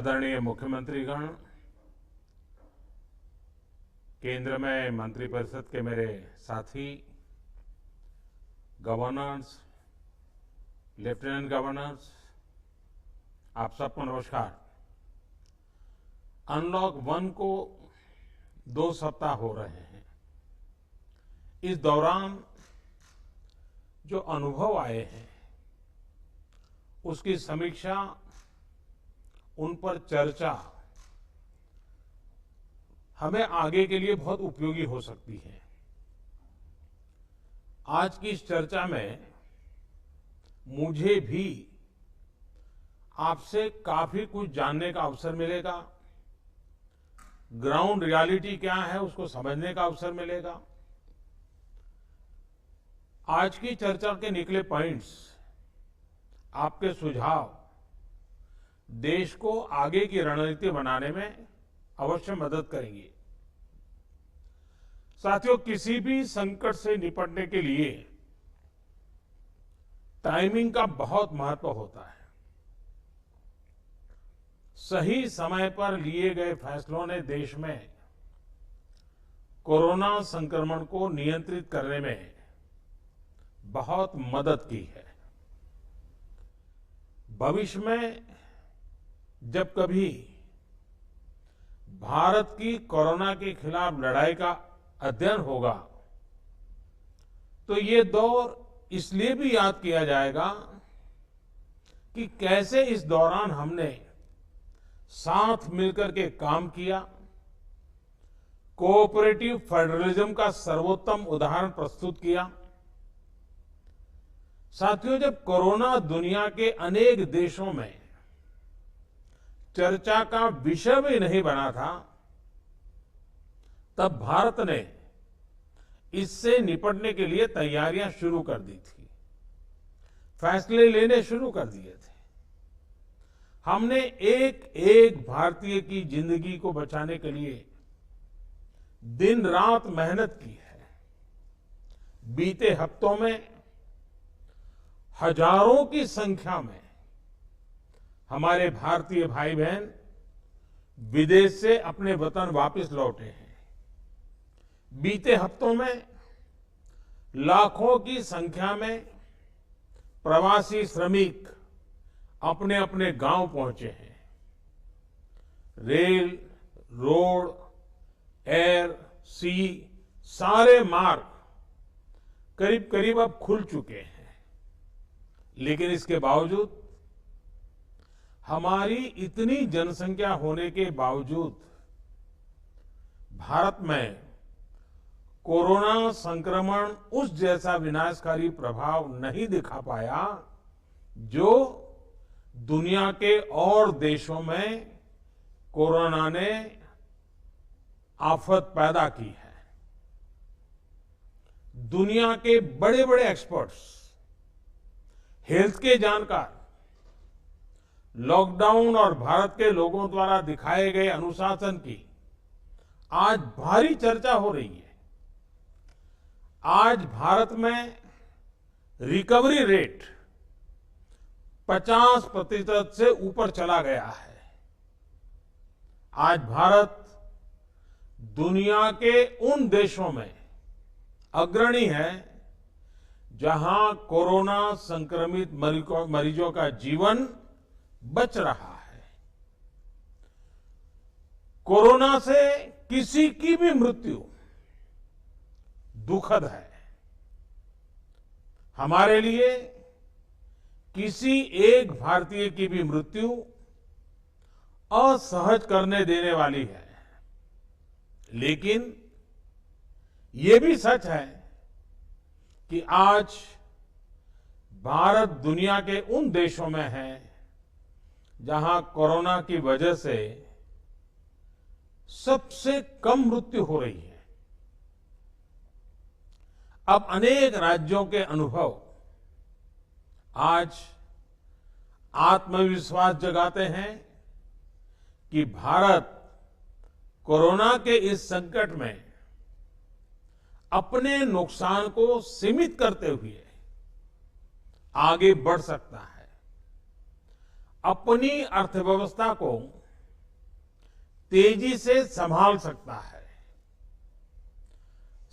आदरणीय मुख्यमंत्रीगण, केंद्र में मंत्रिपरिषद के मेरे साथी, गवर्नर्स, लेफ्टिनेंट गवर्नर्स, आप सबको नमस्कार। अनलॉक 1 को 2 सप्ताह हो रहे हैं। इस दौरान जो अनुभव आए हैं, उसकी समीक्षा, उन पर चर्चा हमें आगे के लिए बहुत उपयोगी हो सकती है। आज की इस चर्चा में मुझे भी आपसे काफी कुछ जानने का अवसर मिलेगा। ग्राउंड रियलिटी क्या है उसको समझने का अवसर मिलेगा। आज की चर्चा के निकले पॉइंट्स, आपके सुझाव देश को आगे की रणनीति बनाने में अवश्य मदद करेंगे। साथियों, किसी भी संकट से निपटने के लिए टाइमिंग का बहुत महत्व होता है। सही समय पर लिए गए फैसलों ने देश में कोरोना संक्रमण को नियंत्रित करने में बहुत मदद की है। भविष्य में जब कभी भारत की कोरोना के खिलाफ लड़ाई का अध्ययन होगा, तो ये दौर इसलिए भी याद किया जाएगा कि कैसे इस दौरान हमने साथ मिलकर के काम किया। कोऑपरेटिव फेडरलिज्म का सर्वोत्तम उदाहरण प्रस्तुत किया। साथियों, जब कोरोना दुनिया के अनेक देशों में चर्चा का विषय भी नहीं बना था, तब भारत ने इससे निपटने के लिए तैयारियां शुरू कर दी थी, फैसले लेने शुरू कर दिए थे। हमने एक एक भारतीय की जिंदगी को बचाने के लिए दिन रात मेहनत की है। बीते हफ्तों में हजारों की संख्या में हमारे भारतीय भाई बहन विदेश से अपने वतन वापस लौटे हैं। बीते हफ्तों में लाखों की संख्या में प्रवासी श्रमिक अपने अपने गांव पहुंचे हैं। रेल, रोड, एयर, सी सारे मार्ग करीब करीब अब खुल चुके हैं। लेकिन इसके बावजूद, हमारी इतनी जनसंख्या होने के बावजूद, भारत में कोरोना संक्रमण उस जैसा विनाशकारी प्रभाव नहीं दिखा पाया जो दुनिया के और देशों में कोरोना ने आफत पैदा की है। दुनिया के बड़े बड़े एक्सपर्ट्स, हेल्थ के जानकार, लॉकडाउन और भारत के लोगों द्वारा दिखाए गए अनुशासन की आज भारी चर्चा हो रही है। आज भारत में रिकवरी रेट 50% से ऊपर चला गया है। आज भारत दुनिया के उन देशों में अग्रणी है जहां कोरोना संक्रमित मरीजों का जीवन बच रहा है। कोरोना से किसी की भी मृत्यु दुखद है। हमारे लिए किसी एक भारतीय की भी मृत्यु असहज करने देने वाली है। लेकिन ये भी सच है कि आज भारत दुनिया के उन देशों में है जहां कोरोना की वजह से सबसे कम मृत्यु हो रही है। अब अनेक राज्यों के अनुभव आज आत्मविश्वास जगाते हैं कि भारत कोरोना के इस संकट में अपने नुकसान को सीमित करते हुए आगे बढ़ सकता है। अपनी अर्थव्यवस्था को तेजी से संभाल सकता है।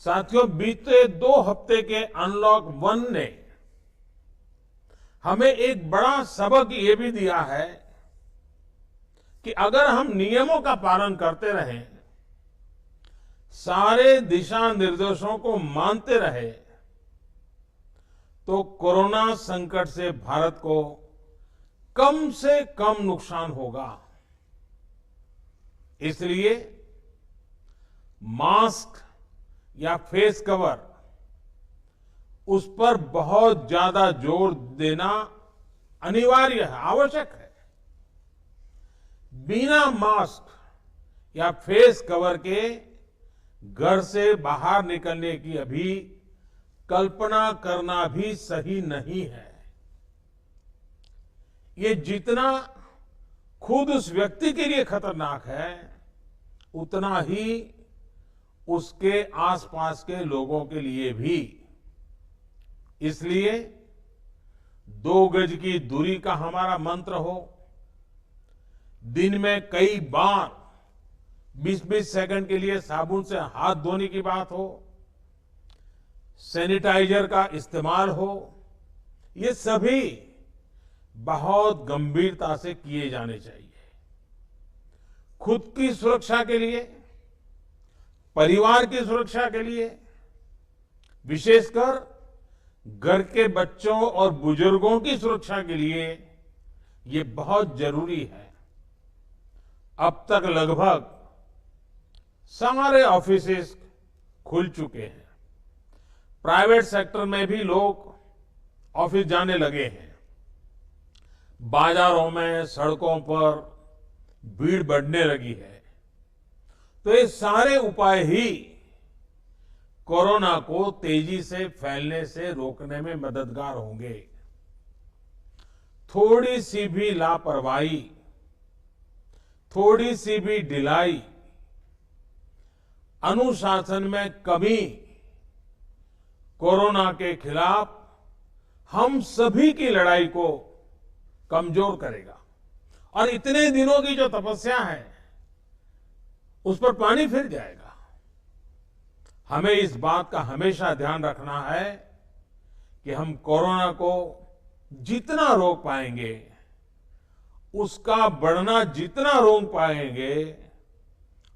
साथियों, बीते 2 हफ्ते के अनलॉक 1 ने हमें एक बड़ा सबक ये भी दिया है कि अगर हम नियमों का पालन करते रहें, सारे दिशा निर्देशों को मानते रहे, तो कोरोना संकट से भारत को कम से कम नुकसान होगा। इसलिए मास्क या फेस कवर, उस पर बहुत ज्यादा जोर देना अनिवार्य है, आवश्यक है। बिना मास्क या फेस कवर के घर से बाहर निकलने की अभी कल्पना करना भी सही नहीं है। ये जितना खुद उस व्यक्ति के लिए खतरनाक है, उतना ही उसके आसपास के लोगों के लिए भी। इसलिए 2 गज की दूरी का हमारा मंत्र हो, दिन में कई बार 20-20 सेकंड के लिए साबुन से हाथ धोने की बात हो, सैनिटाइजर का इस्तेमाल हो, ये सभी बहुत गंभीरता से किए जाने चाहिए। खुद की सुरक्षा के लिए, परिवार की सुरक्षा के लिए, विशेषकर घर के बच्चों और बुजुर्गों की सुरक्षा के लिए ये बहुत जरूरी है। अब तक लगभग सारे ऑफिसेस खुल चुके हैं। प्राइवेट सेक्टर में भी लोग ऑफिस जाने लगे हैं। बाजारों में, सड़कों पर भीड़ बढ़ने लगी है। तो ये सारे उपाय ही कोरोना को तेजी से फैलने से रोकने में मददगार होंगे। थोड़ी सी भी लापरवाही, थोड़ी सी भी ढिलाई, अनुशासन में कमी कोरोना के खिलाफ हम सभी की लड़ाई को कमजोर करेगा। और इतने दिनों की जो तपस्या है, उस पर पानी फिर जाएगा। हमें इस बात का हमेशा ध्यान रखना है कि हम कोरोना को जितना रोक पाएंगे, उसका बढ़ना जितना रोक पाएंगे,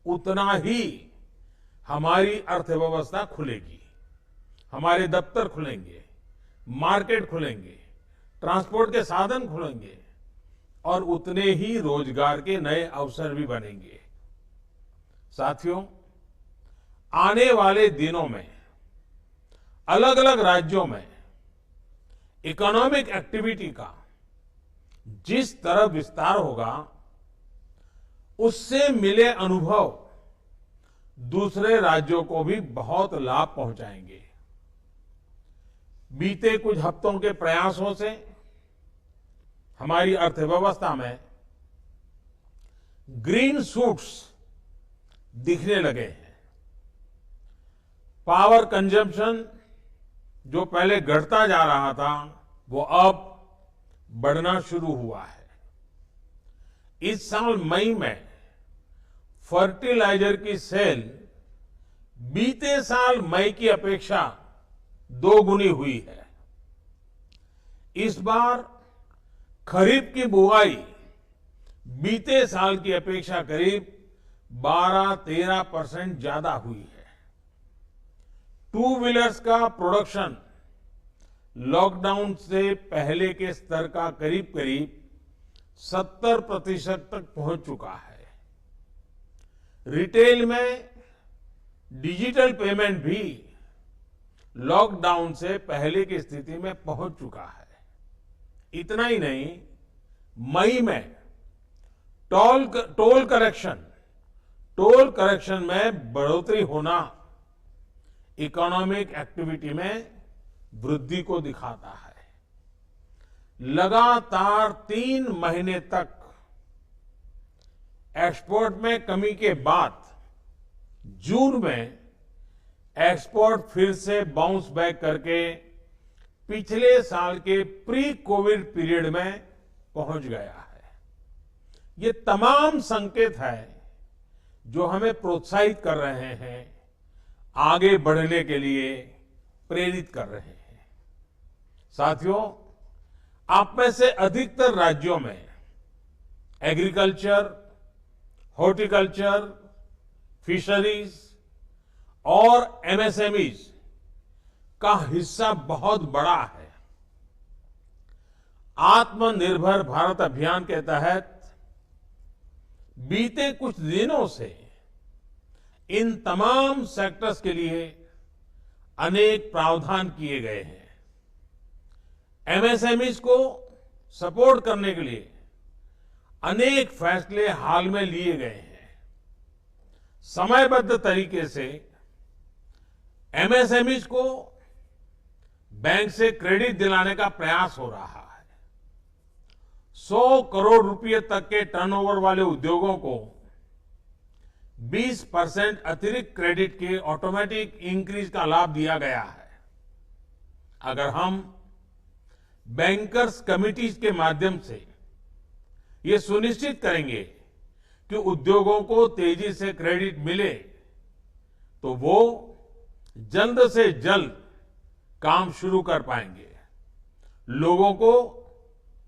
उतना ही हमारी अर्थव्यवस्था खुलेगी, हमारे दफ्तर खुलेंगे, मार्केट खुलेंगे, ट्रांसपोर्ट के साधन खुलेंगे और उतने ही रोजगार के नए अवसर भी बनेंगे। साथियों, आने वाले दिनों में अलग अलग राज्यों में इकोनॉमिक एक्टिविटी का जिस तरह विस्तार होगा, उससे मिले अनुभव दूसरे राज्यों को भी बहुत लाभ पहुंचाएंगे। बीते कुछ हफ्तों के प्रयासों से हमारी अर्थव्यवस्था में ग्रीन शूट्स दिखने लगे हैं। पावर कंजम्पशन जो पहले घटता जा रहा था, वो अब बढ़ना शुरू हुआ है। इस साल मई में फर्टिलाइजर की सेल बीते साल मई की अपेक्षा 2 गुनी हुई है। इस बार खरीफ की बुआई बीते साल की अपेक्षा करीब 12-13% ज्यादा हुई है। 2 व्हीलर्स का प्रोडक्शन लॉकडाउन से पहले के स्तर का करीब करीब 70% तक पहुंच चुका है। रिटेल में डिजिटल पेमेंट भी लॉकडाउन से पहले की स्थिति में पहुंच चुका है। इतना ही नहीं, मई में टोल करेक्शन में बढ़ोतरी होना इकोनॉमिक एक्टिविटी में वृद्धि को दिखाता है। लगातार 3 महीने तक एक्सपोर्ट में कमी के बाद जून में एक्सपोर्ट फिर से बाउंस बैक करके पिछले साल के प्री कोविड पीरियड में पहुंच गया है। ये तमाम संकेत है जो हमें प्रोत्साहित कर रहे हैं, आगे बढ़ने के लिए प्रेरित कर रहे हैं। साथियों, आप में से अधिकतर राज्यों में एग्रीकल्चर, हॉर्टिकल्चर, फिशरीज और एमएसएमईज का हिस्सा बहुत बड़ा है। आत्मनिर्भर भारत अभियान के तहत बीते कुछ दिनों से इन तमाम सेक्टर्स के लिए अनेक प्रावधान किए गए हैं। एमएसएमईज को सपोर्ट करने के लिए अनेक फैसले हाल में लिए गए हैं। समयबद्ध तरीके से एमएसएमईज को बैंक से क्रेडिट दिलाने का प्रयास हो रहा है। 100 करोड़ रुपए तक के टर्नओवर वाले उद्योगों को 20% अतिरिक्त क्रेडिट के ऑटोमेटिक इंक्रीज का लाभ दिया गया है। अगर हम बैंकर्स कमिटीज के माध्यम से ये सुनिश्चित करेंगे कि उद्योगों को तेजी से क्रेडिट मिले, तो वो जल्द से जल्द काम शुरू कर पाएंगे, लोगों को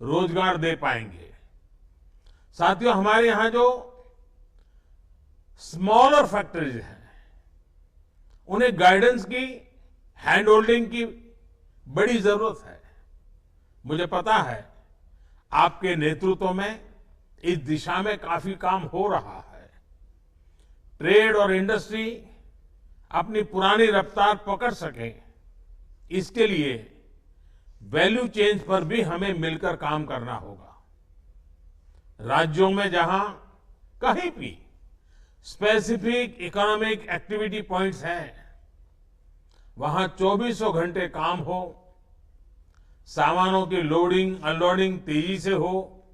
रोजगार दे पाएंगे। साथियों, हमारे यहां जो स्मॉलर फैक्ट्रीज हैं, उन्हें गाइडेंस की, हैंड होल्डिंग की बड़ी जरूरत है। मुझे पता है आपके नेतृत्व में इस दिशा में काफी काम हो रहा है। ट्रेड और इंडस्ट्री अपनी पुरानी रफ्तार पकड़ सके, इसके लिए वैल्यू चेन पर भी हमें मिलकर काम करना होगा। राज्यों में जहां कहीं भी स्पेसिफिक इकोनॉमिक एक्टिविटी पॉइंट्स हैं, वहां 24 घंटे काम हो, सामानों की लोडिंग अनलोडिंग तेजी से हो,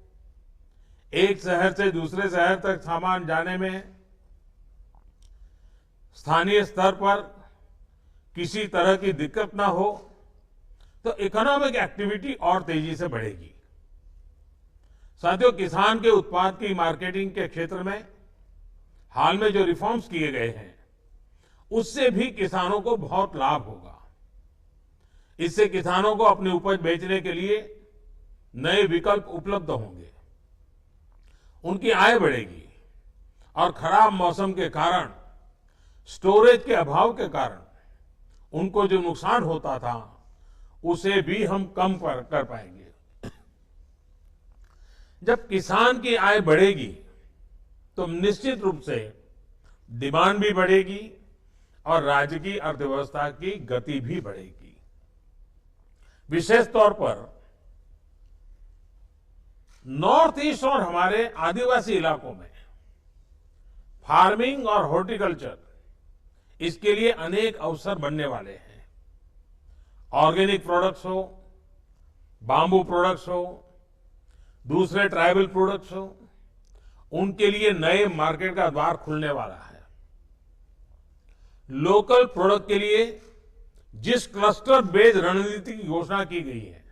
एक शहर से दूसरे शहर तक सामान जाने में स्थानीय स्तर पर किसी तरह की दिक्कत ना हो, तो इकोनॉमिक एक्टिविटी और तेजी से बढ़ेगी। साथियों, किसान के उत्पाद की मार्केटिंग के क्षेत्र में हाल में जो रिफॉर्म्स किए गए हैं, उससे भी किसानों को बहुत लाभ होगा। इससे किसानों को अपनी उपज बेचने के लिए नए विकल्प उपलब्ध होंगे, उनकी आय बढ़ेगी और खराब मौसम के कारण, स्टोरेज के अभाव के कारण उनको जो नुकसान होता था, उसे भी हम कम कर पाएंगे। जब किसान की आय बढ़ेगी तो निश्चित रूप से डिमांड भी बढ़ेगी और राज्य की अर्थव्यवस्था की गति भी बढ़ेगी। विशेष तौर पर नॉर्थ ईस्ट और हमारे आदिवासी इलाकों में फार्मिंग और हॉर्टिकल्चर, इसके लिए अनेक अवसर बनने वाले हैं। ऑर्गेनिक प्रोडक्ट्स हो, बांबू प्रोडक्ट्स हो, दूसरे ट्राइबल प्रोडक्ट्स हो, उनके लिए नए मार्केट का द्वार खुलने वाला है। लोकल प्रोडक्ट के लिए जिस क्लस्टर बेस्ड रणनीति की घोषणा की गई है,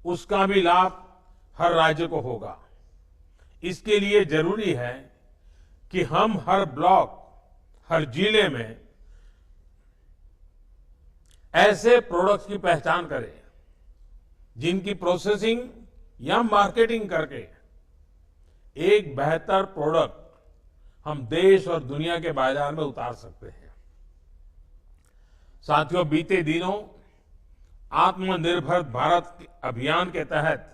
उसका भी लाभ हर राज्य को होगा। इसके लिए जरूरी है कि हम हर ब्लॉक, हर जिले में ऐसे प्रोडक्ट्स की पहचान करें जिनकी प्रोसेसिंग या मार्केटिंग करके एक बेहतर प्रोडक्ट हम देश और दुनिया के बाजार में उतार सकते हैं। साथियों, बीते दिनों आत्मनिर्भर भारत अभियान के तहत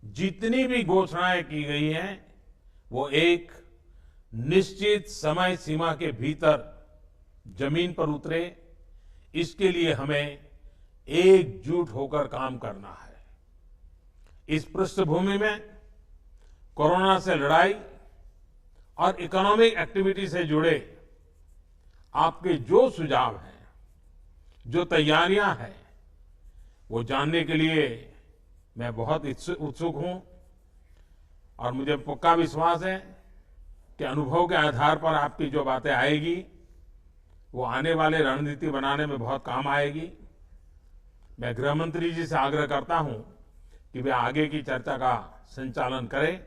जितनी भी घोषणाएं की गई हैं, वो एक निश्चित समय सीमा के भीतर जमीन पर उतरे, इसके लिए हमें एकजुट होकर काम करना है। इस पृष्ठभूमि में कोरोना से लड़ाई और इकोनॉमिक एक्टिविटी से जुड़े आपके जो सुझाव हैं, जो तैयारियां हैं, वो जानने के लिए मैं बहुत उत्सुक हूं और मुझे पक्का विश्वास है कि अनुभव के आधार पर आपकी जो बातें आएगी, वो आने वाले रणनीति बनाने में बहुत काम आएगी। मैं गृह मंत्री जी से आग्रह करता हूं कि वे आगे की चर्चा का संचालन करें